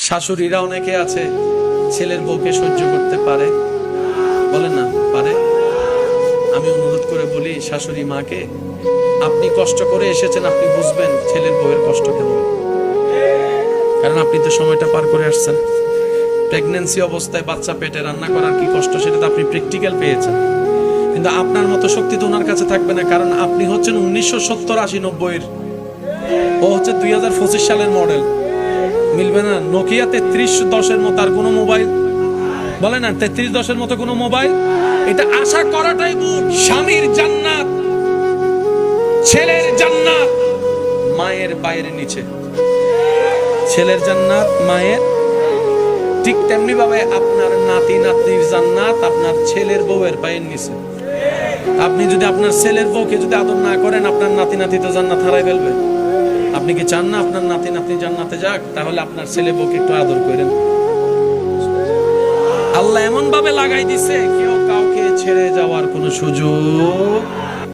শাশুড়িরা অনেকে আছে ছেলের বউকে সহ্য করতে পারে, বলে না পারে। আমি অনুরোধ করে বলি শাশুড়ি মাকে, আপনি কষ্ট করে এসেছেন, আপনি বুঝবেন ছেলের বউয়ের কষ্ট কেমন, কারণ আপনি তো সময়টা পার করে আসছেন। প্রেগন্যান্সি অবস্থায় বাচ্চা পেটে রান্না করার কি কষ্ট সেটা তো আপনি প্র্যাকটিক্যাল পেয়েছেন, কিন্তু আপনার মতো শক্তি তো ওনার কাছে থাকবে না, কারণ আপনি হচ্ছেন 1970, 80, 90-এর, ও হচ্ছে 2025 সালের মডেল। মিলবে না। নোকিয়া 3310-এর মতো আর কোনো মোবাইল, বলে না 3310-এর মতো কোনো মোবাইল, এটা আশা করাটাই ভুল। স্বামীর জান্নাত, ছেলের জান্নাত মায়ের পায়ের নিচে, ছেলের জান্নাত মায়ের, ঠিক তেমনি ভাবে আপনার নাতি নাতনির জান্নাত আপনার ছেলের বউয়ের পায়ের নিচে। আপনি যদি আপনার ছেলের বউকে যদি আদর না করেন, আপনার নাতি নাতি তো জান্নাত হারাই ফেলবে। আপনি কি চান না আপনার নাতি নাতনি জান্নাতে যাক? তাহলে আপনার ছেলে বউকে একটু আদর করেন। আল্লাহ এমন ভাবে লাগাই দিছে কেউ কাউকে ছেড়ে যাওয়ার কোনো সুযোগ